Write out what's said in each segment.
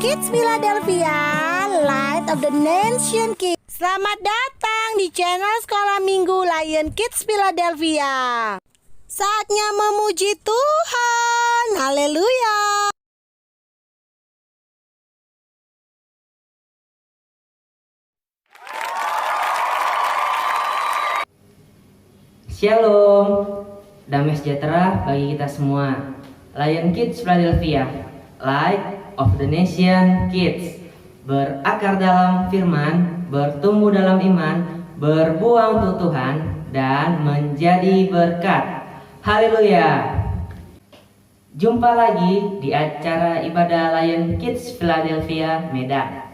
Kids Philadelphia, Light of the Nation Kids. Selamat datang di channel Sekolah Minggu Lion Kids Philadelphia. Saatnya memuji Tuhan. Haleluya. Shalom, damai sejahtera bagi kita semua. Lion Kids Philadelphia, Light of the Nation Kids, berakar dalam firman, bertumbuh dalam iman, berbuah untuk Tuhan, dan menjadi berkat. Haleluya. Jumpa lagi di acara ibadah Lion Kids Philadelphia Medan.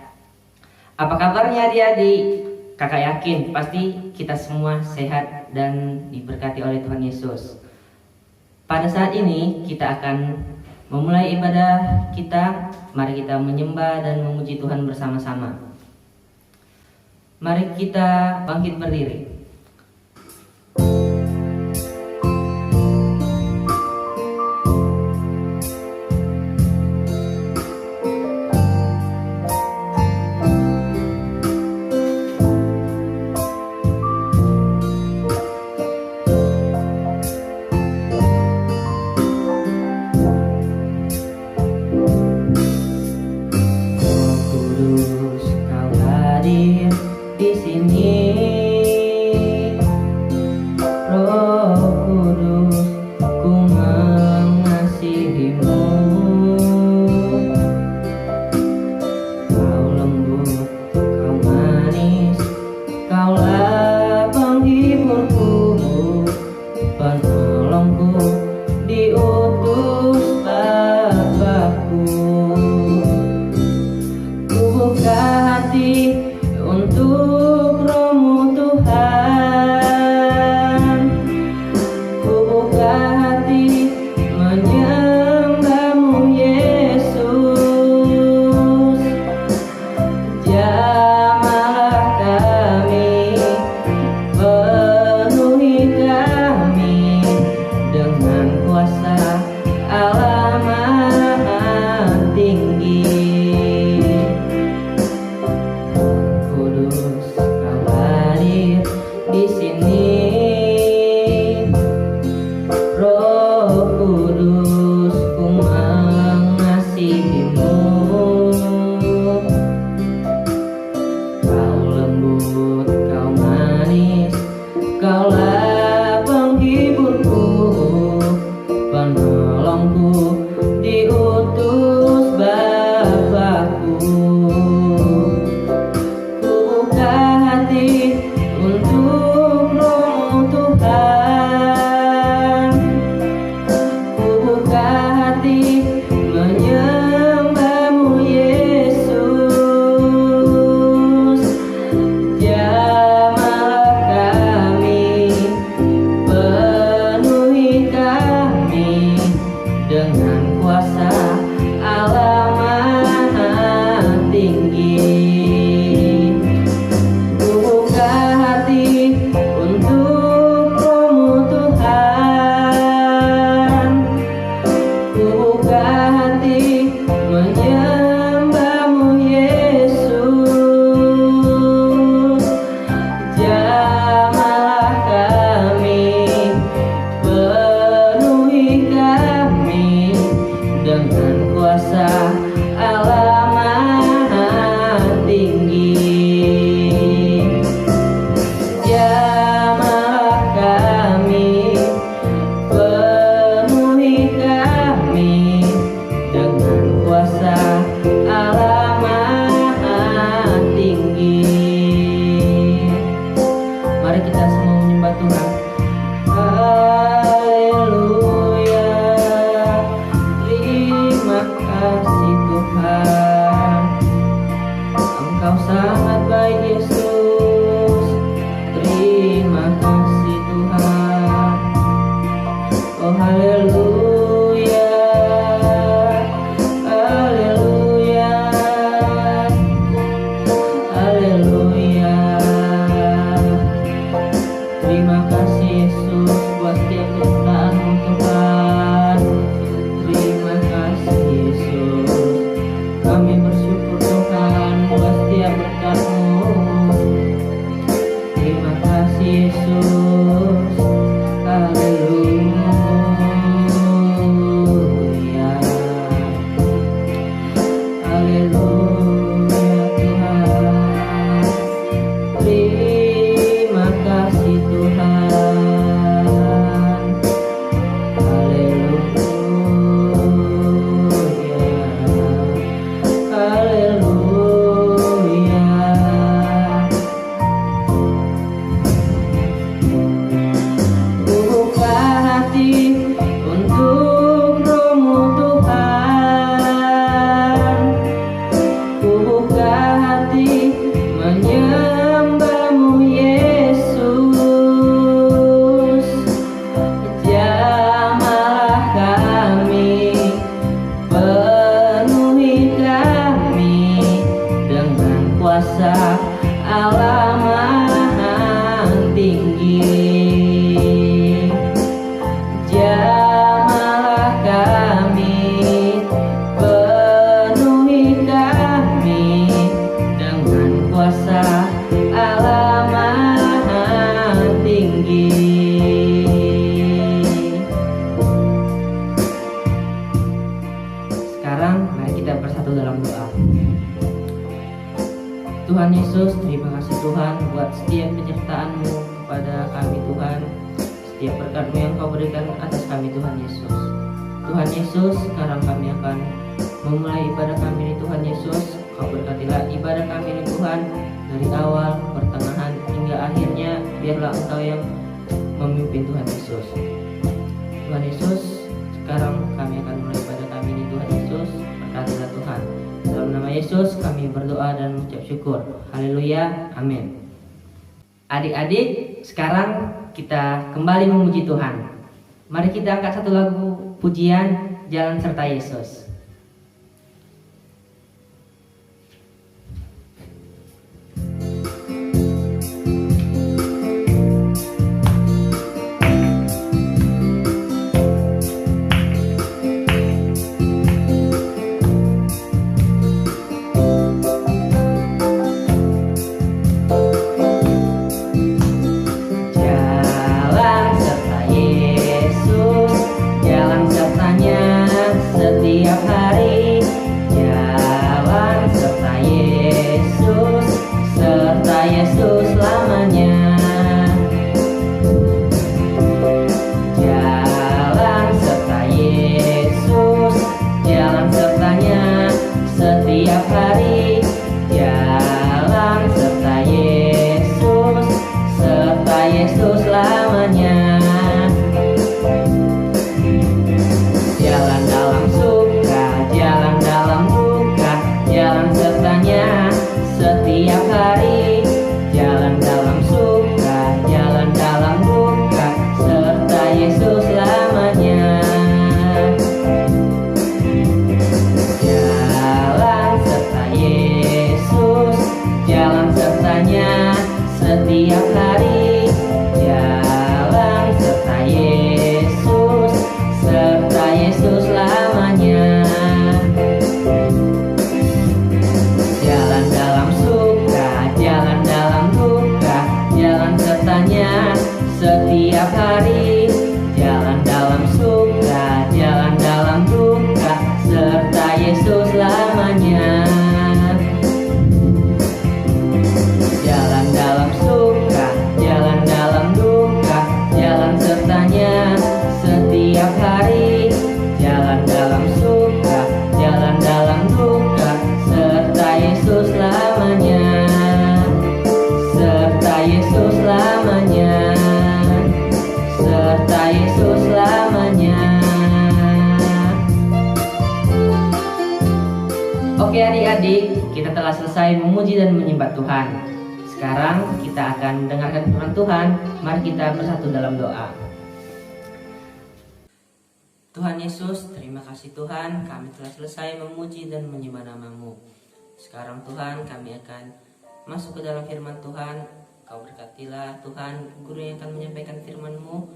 Apa kabarnya adik-adik? Kakak yakin pasti kita semua sehat dan diberkati oleh Tuhan Yesus. Pada saat ini kita akan memulai ibadah kita. Mari kita menyembah dan memuji Tuhan bersama-sama. Mari kita bangkit berdiri. Di sini, Roh Kudus, ku mengasihimu. Kau lembut, kau manis, kaulah penghiburku, penolongku, diutus Bapakku. Ku buka hati untuk Roh-Mu Tuhan, ku buka hati menyembah-Mu Yesus. Jamahlah kami, penuhi kami dengan kuasa Allah Maha Tinggi. Di sini, Roh Kudus, ku mengasihimu. Kau lembut, kau manis, kaulah penghiburku, penolongku, diutus Bapakku. Ku buka hati untuk Roh Tuhan, ku buka hati menyembah-Mu Yesus. Jamahlah kami, penuhi kami dengan kuasa Allah Maha Tinggi. Dengan kuasa Allah Maha Tinggi, jamahlah kami, penuhi kami dengan kuasa Allah Maha Tinggi. Mari kita semua menyembah Tuhan. Haleluya. Terima kasih Tuhan, Engkau sangat baik Yesus. Terima kasih Tuhan. Oh haleluya, haleluya, haleluya. Yesus. Haleluya. Haleluya Tuhan. Terima kasih Tuhan. Haleluya. Haleluya. Buka hati untuk Roh-Mu Tuhan. Buka hati menyembah-Mu Yesus. Jamahlah kami, penuhi kami dengan kuasa Allah Maha Tinggi. Jamahlah kami, penuhi kami dengan kuasa Allah Maha Tinggi. Sekarang mari kita bersatu dalam doa. Tuhan Yesus, terima kasih Tuhan buat setiap penyertaan-Mu kepada kami Tuhan. Setiap berkat-Mu yang Kau berikan atas kami Tuhan Yesus. Tuhan Yesus, sekarang kami akan memulai ibadah kami ini Tuhan Yesus. Kau berkatilah ibadah kami ini Tuhan, dari awal, pertengahan, hingga akhirnya. Biarlah Engkau yang memimpin Tuhan Yesus. Tuhan Yesus, sekarang kami akan mulai ibadah kami ini Tuhan Yesus. Berkatilah Tuhan. Dalam nama Yesus kami berdoa dan mengucap syukur. Haleluya, amin. Adik-adik, sekarang kita kembali memuji Tuhan. Mari kita angkat satu lagu pujian, Jalan Serta Yesus. Jalan serta Yesus, jalan sertanya setiap hari. Jalan serta Yesus, serta Yesus lamanya. Jalan serta Yesus, jalan sertanya setiap hari. Jalan serta Yesus, serta Yesus lamanya. Jalan dalam suka, jalan dalam duka, jalan sertanya setiap hari. Jalan dalam suka, jalan dalam duka, serta Yesus lamanya. Jalan serta Yesus, jalan sertanya setiap hari. Jalan serta Yesus, serta Yesus lamanya. Jalan dalam suka, jalan dalam duka, jalan sertanya setiap hari. Jalan dalam suka, jalan dalam duka, serta Yesus lamanya. Jalan dalam suka, jalan dalam duka, jalan sertanya setiap hari. Jalan dalam suka, jalan dalam duka, serta Yesus lamanya. Serta Yesus lamanya. Serta Yesus lamanya. Oke adik-adik, kita telah selesai memuji dan menyembah Tuhan. Sekarang kita akan mendengarkan firman Tuhan. Mari kita bersatu dalam doa. Tuhan Yesus, terima kasih Tuhan, kami telah selesai memuji dan menyembah nama-Mu. Sekarang Tuhan, kami akan masuk ke dalam firman Tuhan. Kau berkatilah Tuhan, guru yang akan menyampaikan firman-Mu,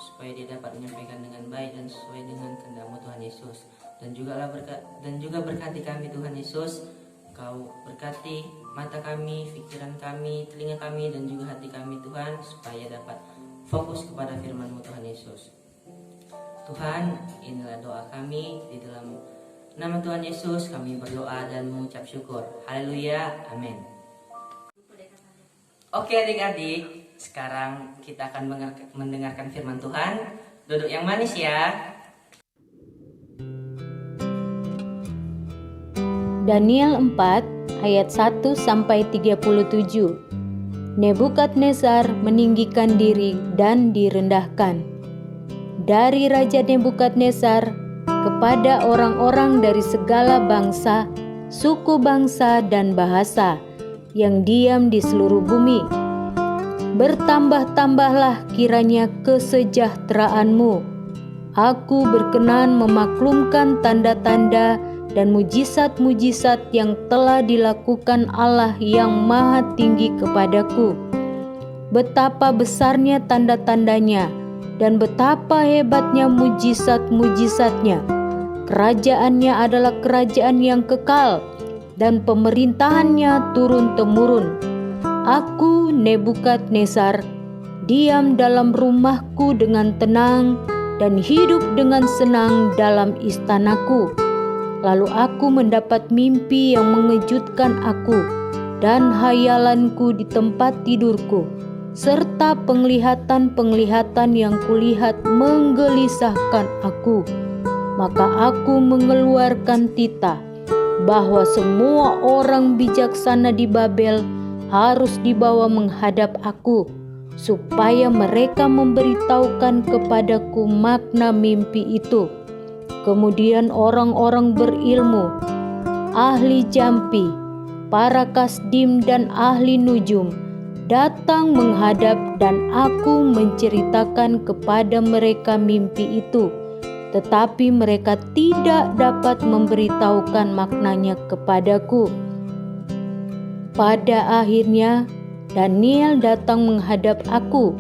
supaya dia dapat menyampaikan dengan baik dan sesuai dengan kehendak-Mu Tuhan Yesus. Dan juga berkati kami Tuhan Yesus, Kau berkati mata kami, pikiran kami, telinga kami, dan juga hati kami Tuhan, supaya dapat fokus kepada firman-Mu Tuhan Yesus. Tuhan, inilah doa kami, di dalam nama Tuhan Yesus kami berdoa dan mengucap syukur. Haleluya, amin. Oke adik-adik, sekarang kita akan mendengarkan firman Tuhan. Duduk yang manis ya. Daniel 4 ayat 1-37. Nebukadnezar meninggikan diri dan direndahkan. Dari Raja Nebukadnezar kepada orang-orang dari segala bangsa, suku bangsa dan bahasa yang diam di seluruh bumi. Bertambah-tambahlah kiranya kesejahteraanmu. Aku berkenan memaklumkan tanda-tanda dan mujizat-mujizat yang telah dilakukan Allah yang Maha Tinggi kepadaku. Betapa besarnya tanda-tandanya dan betapa hebatnya mujizat-mujizatnya. Kerajaannya adalah kerajaan yang kekal dan pemerintahannya turun-temurun. Aku, Nebukadnezar, diam dalam rumahku dengan tenang dan hidup dengan senang dalam istanaku. Lalu aku mendapat mimpi yang mengejutkan aku dan hayalanku di tempat tidurku, serta penglihatan-penglihatan yang kulihat menggelisahkan aku. Maka aku mengeluarkan titah bahwa semua orang bijaksana di Babel harus dibawa menghadap aku, supaya mereka memberitahukan kepadaku makna mimpi itu. Kemudian orang-orang berilmu, ahli jampi, para kasdim dan ahli nujum datang menghadap dan aku menceritakan kepada mereka mimpi itu. Tetapi mereka tidak dapat memberitahukan maknanya kepadaku. Pada akhirnya Daniel datang menghadap aku,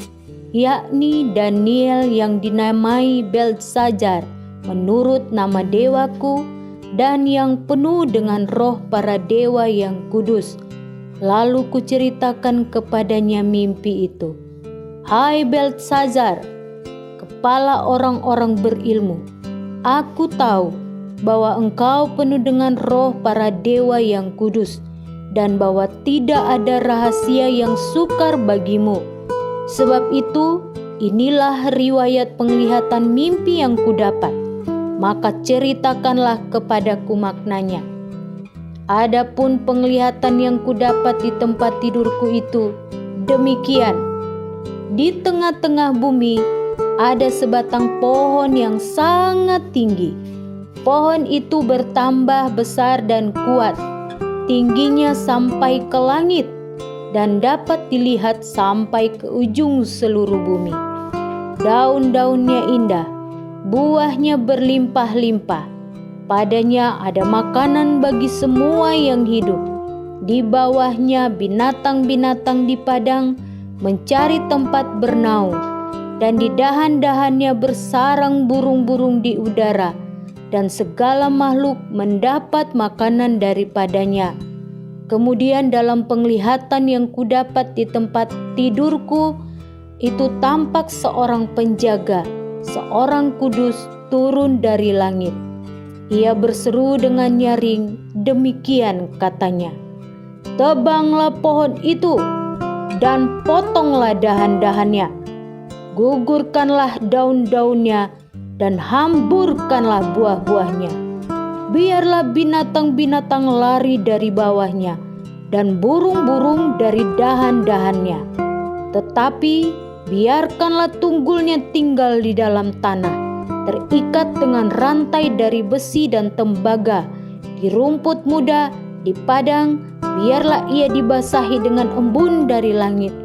yakni Daniel yang dinamai Beltesazar menurut nama dewaku, dan yang penuh dengan roh para dewa yang kudus. Lalu kuceritakan kepadanya mimpi itu. Hai Beltesazar, kepala orang-orang berilmu, aku tahu bahwa engkau penuh dengan roh para dewa yang kudus, dan bahwa tidak ada rahasia yang sukar bagimu. Sebab itu, inilah riwayat penglihatan mimpi yang kudapat. Maka ceritakanlah kepadaku maknanya. Adapun penglihatan yang kudapat di tempat tidurku itu demikian. Di tengah-tengah bumi ada sebatang pohon yang sangat tinggi. Pohon itu bertambah besar dan kuat, tingginya sampai ke langit dan dapat dilihat sampai ke ujung seluruh bumi. Daun-daunnya indah, buahnya berlimpah-limpah. Padanya ada makanan bagi semua yang hidup. Di bawahnya binatang-binatang di padang mencari tempat bernaung, dan di dahan-dahannya bersarang burung-burung di udara, dan segala makhluk mendapat makanan daripadanya. Kemudian dalam penglihatan yang kudapat di tempat tidurku itu tampak seorang penjaga, seorang kudus turun dari langit. Ia berseru dengan nyaring, demikian katanya, tebanglah pohon itu dan potonglah dahan-dahannya, gugurkanlah daun-daunnya dan hamburkanlah buah-buahnya. Biarlah binatang-binatang lari dari bawahnya dan burung-burung dari dahan-dahannya. Tetapi biarkanlah tunggulnya tinggal di dalam tanah, terikat dengan rantai dari besi dan tembaga. Di rumput muda, di padang, biarlah ia dibasahi dengan embun dari langit,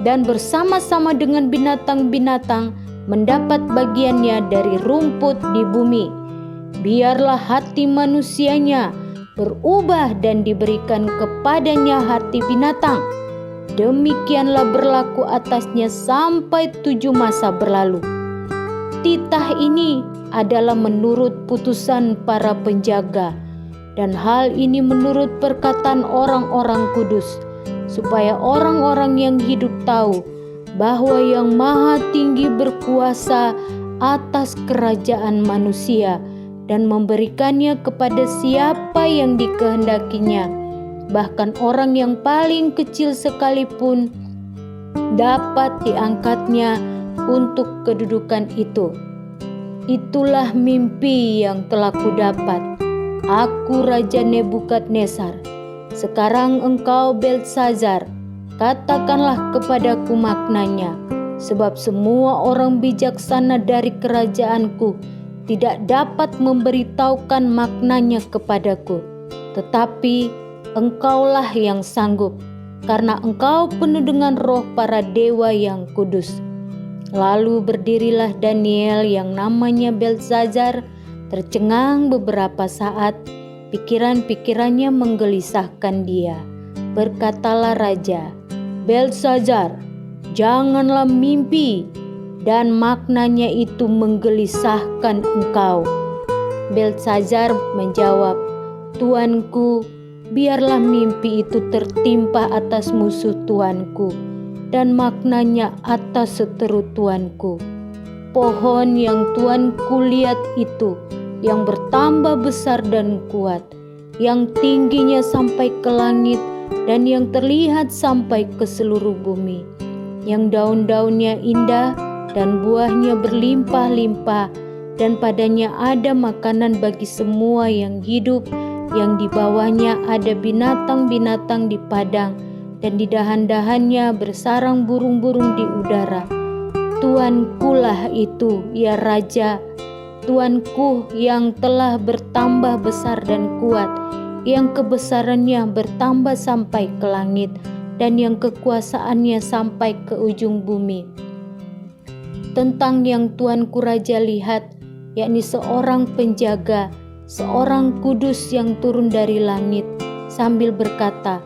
dan bersama-sama dengan binatang-binatang mendapat bagiannya dari rumput di bumi. Biarlah hati manusianya berubah dan diberikan kepadanya hati binatang. Demikianlah berlaku atasnya sampai 7 masa berlalu. Titah ini adalah menurut putusan para penjaga, dan hal ini menurut perkataan orang-orang kudus, supaya orang-orang yang hidup tahu bahwa Yang Maha Tinggi berkuasa atas kerajaan manusia dan memberikannya kepada siapa yang dikehendakinya. Bahkan orang yang paling kecil sekalipun dapat diangkatnya untuk kedudukan itu. Itulah mimpi yang telah kudapat, aku Raja Nebukadnezar. Sekarang engkau Beltsazar, katakanlah kepadaku maknanya, sebab semua orang bijaksana dari kerajaanku tidak dapat memberitahukan maknanya kepadaku. Tetapi engkaulah yang sanggup, karena engkau penuh dengan roh para dewa yang kudus. Lalu berdirilah Daniel yang namanya Beltsazar, tercengang beberapa saat, pikiran-pikirannya menggelisahkan dia. Berkatalah raja, Beltsazar, janganlah mimpi dan maknanya itu menggelisahkan engkau. Beltsazar menjawab, Tuanku, biarlah mimpi itu tertimpa atas musuh Tuanku dan maknanya atas seteru Tuanku. Pohon yang Tuanku lihat itu, yang bertambah besar dan kuat, yang tingginya sampai ke langit dan yang terlihat sampai ke seluruh bumi, yang daun-daunnya indah dan buahnya berlimpah-limpah, dan padanya ada makanan bagi semua yang hidup, yang di bawahnya ada binatang-binatang di padang, dan di dahan-dahannya bersarang burung-burung di udara. Tuankulah itu, ya Raja, Tuanku yang telah bertambah besar dan kuat, yang kebesarannya bertambah sampai ke langit, dan yang kekuasaannya sampai ke ujung bumi. Tentang yang Tuanku Raja lihat, yakni seorang penjaga, seorang kudus yang turun dari langit, sambil berkata,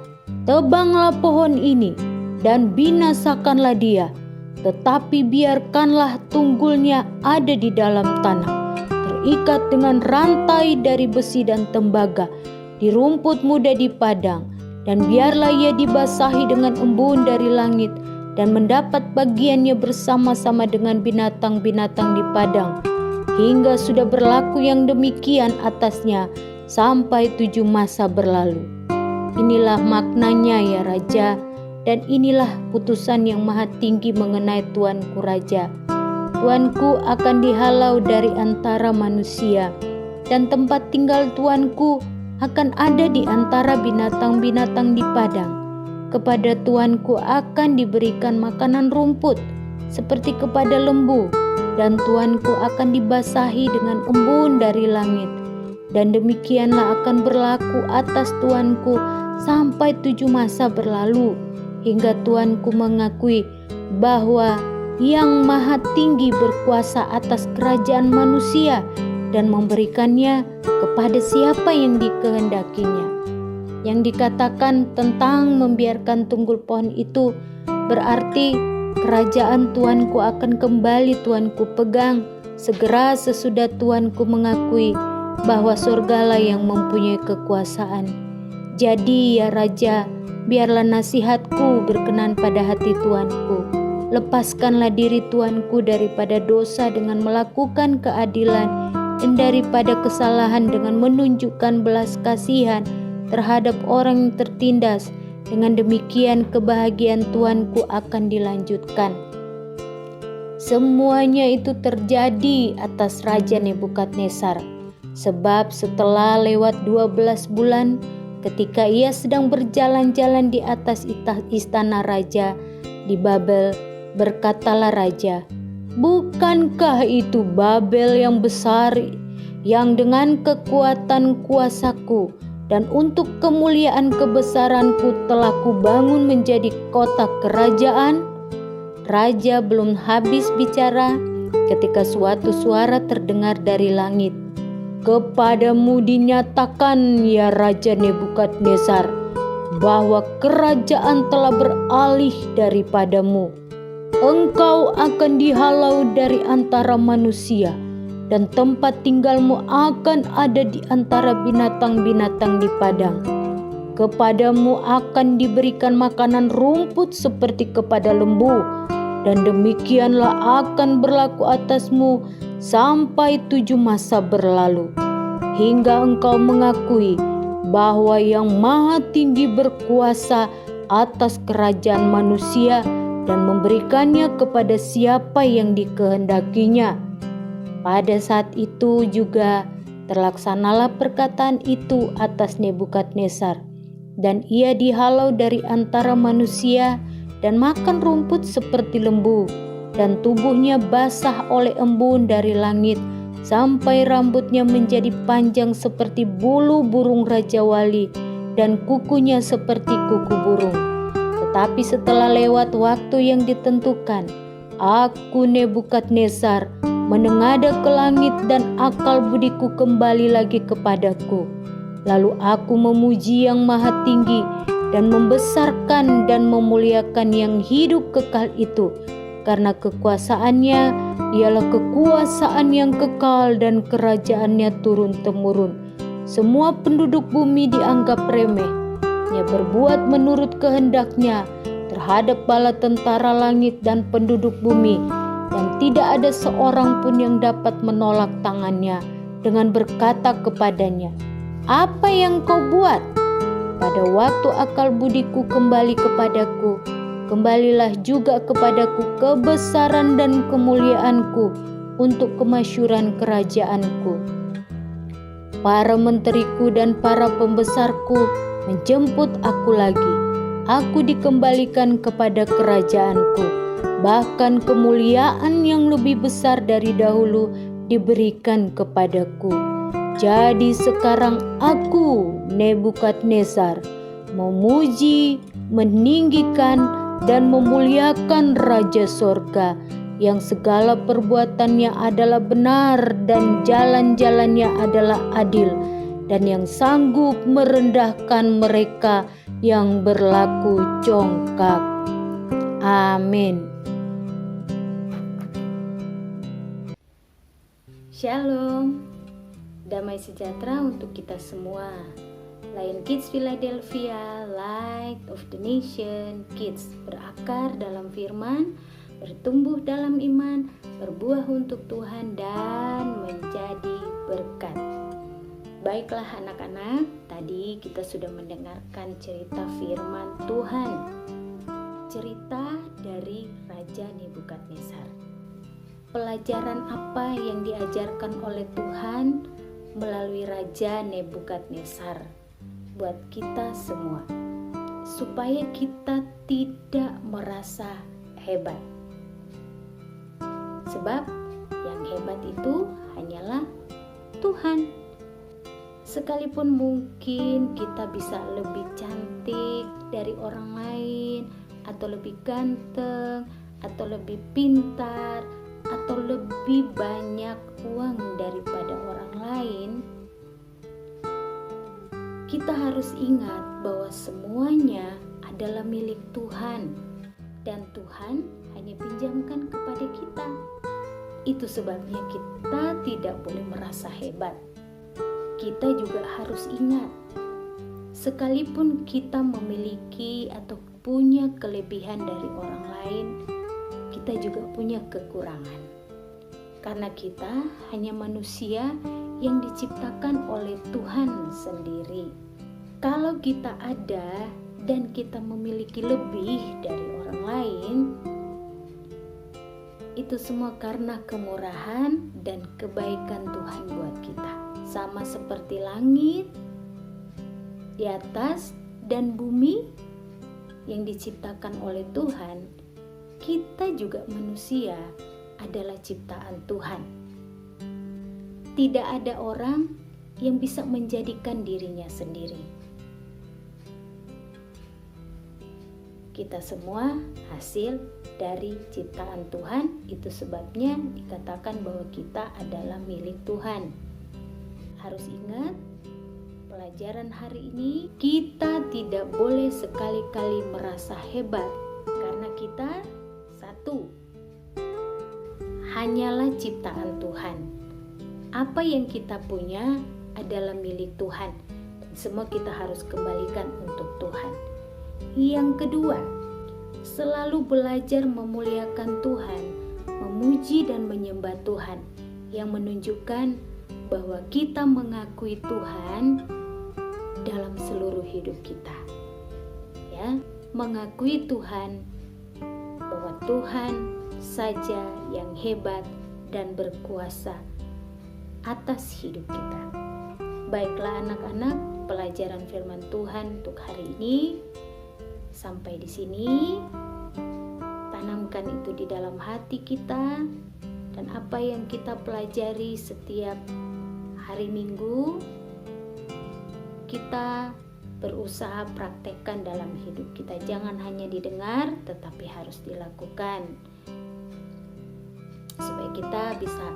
Tebanglah pohon ini dan binasakanlah dia, tetapi biarkanlah tunggulnya ada di dalam tanah, terikat dengan rantai dari besi dan tembaga, di rumput muda di padang, dan biarlah ia dibasahi dengan embun dari langit, dan mendapat bagiannya bersama-sama dengan binatang-binatang di padang, hingga sudah berlaku yang demikian atasnya sampai 7 masa berlalu. Inilah maknanya, ya Raja, dan inilah putusan yang maha tinggi mengenai Tuanku Raja. Tuanku akan dihalau dari antara manusia, dan tempat tinggal Tuanku akan ada di antara binatang-binatang di padang. Kepada Tuanku akan diberikan makanan rumput seperti kepada lembu, dan Tuanku akan dibasahi dengan embun dari langit. Dan demikianlah akan berlaku atas Tuanku sampai 7 masa berlalu, hingga Tuanku mengakui bahwa Yang Maha Tinggi berkuasa atas kerajaan manusia dan memberikannya kepada siapa yang dikehendakinya. Yang dikatakan tentang membiarkan tunggul pohon itu berarti kerajaan Tuanku akan kembali Tuanku pegang segera sesudah Tuanku mengakui bahwa surgalah yang mempunyai kekuasaan. Jadi ya Raja, biarlah nasihatku berkenan pada hati Tuanku. Lepaskanlah diri Tuanku daripada dosa dengan melakukan keadilan, dan daripada kesalahan dengan menunjukkan belas kasihan terhadap orang yang tertindas. Dengan demikian kebahagiaan Tuanku akan dilanjutkan. Semuanya itu terjadi atas Raja Nebukadnezar, sebab setelah lewat 12 bulan, ketika ia sedang berjalan-jalan di atas istana raja di Babel, berkatalah raja, Bukankah itu Babel yang besar, yang dengan kekuatan kuasaku dan untuk kemuliaan kebesaranku telah kubangun menjadi kota kerajaan? Raja belum habis bicara ketika suatu suara terdengar dari langit. Kepadamu dinyatakan, ya Raja Nebukadnezar, bahwa kerajaan telah beralih daripadamu. Engkau akan dihalau dari antara manusia dan tempat tinggalmu akan ada di antara binatang-binatang di padang. Kepadamu akan diberikan makanan rumput seperti kepada lembu, dan demikianlah akan berlaku atasmu sampai 7 masa berlalu, hingga engkau mengakui bahwa Yang Maha Tinggi berkuasa atas kerajaan manusia dan memberikannya kepada siapa yang dikehendakinya. Pada saat itu juga terlaksanalah perkataan itu atas Nebukadnezar, dan ia dihalau dari antara manusia dan makan rumput seperti lembu, dan tubuhnya basah oleh embun dari langit, sampai rambutnya menjadi panjang seperti bulu burung Raja Wali, dan kukunya seperti kuku burung. Tetapi setelah lewat waktu yang ditentukan, aku Nebukadnezar menengadah ke langit, dan akal budiku kembali lagi kepadaku. Lalu aku memuji Yang Maha Tinggi dan membesarkan dan memuliakan yang hidup kekal itu, karena kekuasaannya ialah kekuasaan yang kekal dan kerajaannya turun-temurun. Semua penduduk bumi dianggap remeh. Ia berbuat menurut kehendaknya terhadap bala tentara langit dan penduduk bumi, dan tidak ada seorang pun yang dapat menolak tangannya dengan berkata kepadanya, "Apa yang kau buat?" Pada waktu akal budiku kembali kepadaku, kembalilah juga kepadaku kebesaran dan kemuliaanku untuk kemasyhuran kerajaanku. Para menteriku dan para pembesarku menjemput aku lagi. Aku dikembalikan kepada kerajaanku. Bahkan kemuliaan yang lebih besar dari dahulu diberikan kepadaku. Jadi sekarang aku, Nebukadnezar, memuji, meninggikan, dan memuliakan Raja Sorga, yang segala perbuatannya adalah benar dan jalan-jalannya adalah adil, dan yang sanggup merendahkan mereka yang berlaku congkak. Amin. Shalom, damai sejahtera untuk kita semua. Lion Kids Philadelphia, Light of the Nation Kids, berakar dalam firman, bertumbuh dalam iman, berbuah untuk Tuhan, dan menjadi berkat. Baiklah anak-anak, tadi kita sudah mendengarkan cerita firman Tuhan, cerita dari Raja Nebukadnezar. Pelajaran apa yang diajarkan oleh Tuhan melalui Raja Nebukadnezar buat kita semua, supaya kita tidak merasa hebat. Sebab yang hebat itu hanyalah Tuhan. Sekalipun mungkin kita bisa lebih cantik dari orang lain, atau lebih ganteng, atau lebih pintar, atau lebih banyak uang daripada orang lain, kita harus ingat bahwa semuanya adalah milik Tuhan, dan Tuhan hanya pinjamkan kepada kita. Itu sebabnya kita tidak boleh merasa hebat. Kita juga harus ingat, sekalipun kita memiliki atau punya kelebihan dari orang lain, kita juga punya kekurangan. Karena kita hanya manusia yang diciptakan oleh Tuhan sendiri. Kalau kita ada dan kita memiliki lebih dari orang lain, itu semua karena kemurahan dan kebaikan Tuhan buat kita. Sama seperti langit di atas dan bumi yang diciptakan oleh Tuhan, kita juga manusia adalah ciptaan Tuhan. Tidak ada orang yang bisa menjadikan dirinya sendiri. Kita semua hasil dari ciptaan Tuhan, itu sebabnya dikatakan bahwa kita adalah milik Tuhan. Harus ingat, pelajaran hari ini kita tidak boleh sekali-kali merasa hebat, karena kita satu, hanyalah ciptaan Tuhan. apa yang kita punya adalah milik Tuhan. Semua kita harus kembalikan untuk Tuhan. Yang kedua, selalu belajar memuliakan Tuhan, memuji dan menyembah Tuhan, yang menunjukkan bahwa kita mengakui Tuhan dalam seluruh hidup kita. Ya, mengakui Tuhan bahwa Tuhan saja yang hebat dan berkuasa atas hidup kita. Baiklah anak-anak, pelajaran firman Tuhan untuk hari ini sampai di sini. Tanamkan itu di dalam hati kita, dan apa yang kita pelajari setiap hari Minggu kita berusaha praktekkan dalam hidup kita. Jangan hanya didengar, tetapi harus dilakukan supaya kita bisa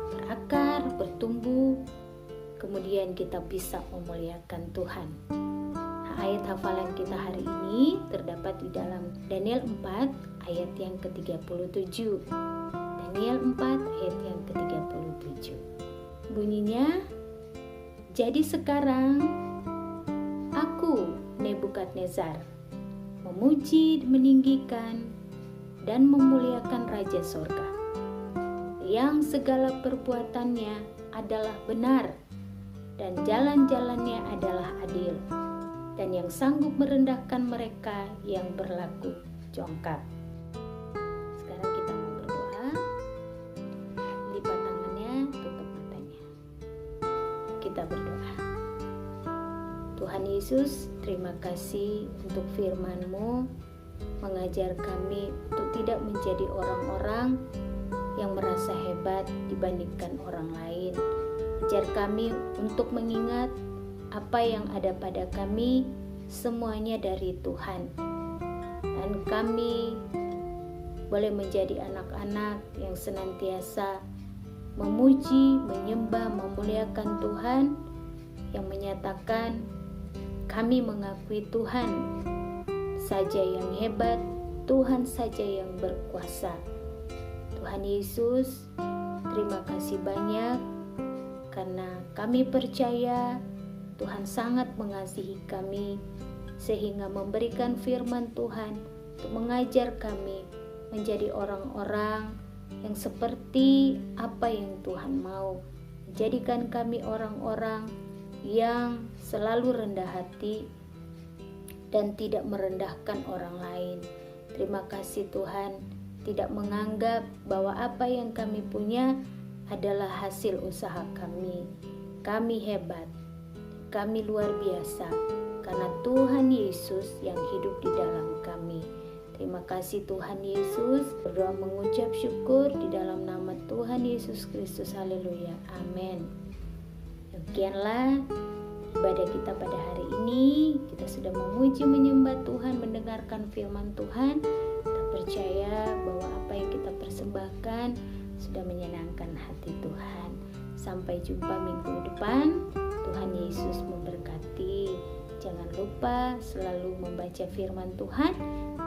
berakar, bertumbuh, kemudian kita bisa memuliakan Tuhan. Nah, ayat hafalan kita hari ini terdapat di dalam Daniel 4 ayat yang ke-37. Daniel 4 ayat yang ke-37. Bunyinya, jadi sekarang aku, Nebukadnezar, memuji, meninggikan, dan memuliakan Raja Sorga, yang segala perbuatannya adalah benar, dan jalan-jalannya adalah adil, dan yang sanggup merendahkan mereka yang berlaku jongkak. Sekarang kita mau berdoa. Lipat tangannya, tutup matanya. Kita berdoa. Tuhan Yesus, terima kasih untuk firman-Mu mengajar kami untuk tidak menjadi orang-orang yang merasa hebat dibandingkan orang lain. Ajar kami untuk mengingat apa yang ada pada kami semuanya dari Tuhan, dan kami boleh menjadi anak-anak yang senantiasa memuji, menyembah, memuliakan Tuhan, yang menyatakan kami mengakui Tuhan saja yang hebat, Tuhan saja yang berkuasa. Tuhan Yesus, terima kasih banyak karena kami percaya Tuhan sangat mengasihi kami sehingga memberikan firman Tuhan untuk mengajar kami menjadi orang-orang yang seperti apa yang Tuhan mau. Jadikan kami orang-orang yang selalu rendah hati dan tidak merendahkan orang lain. Terima kasih Tuhan, tidak menganggap bahwa apa yang kami punya adalah hasil usaha kami. Kami hebat, kami luar biasa, karena Tuhan Yesus yang hidup di dalam kami. Terima kasih Tuhan Yesus. Berdoa mengucap syukur di dalam nama Tuhan Yesus Kristus. Haleluya. Amin. Demikianlah ibadah kita pada hari ini. Kita sudah memuji, menyembah Tuhan, mendengarkan firman Tuhan. Kita percaya bahwa apa yang kita persembahkan sudah menyenangkan hati Tuhan. Sampai jumpa minggu depan. Tuhan Yesus memberkati. Jangan lupa selalu membaca firman Tuhan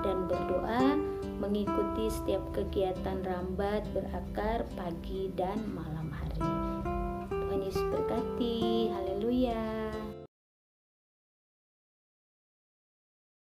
dan berdoa, mengikuti setiap kegiatan rambat berakar pagi dan malam hari. Tuhan Yesus berkati. Haleluya.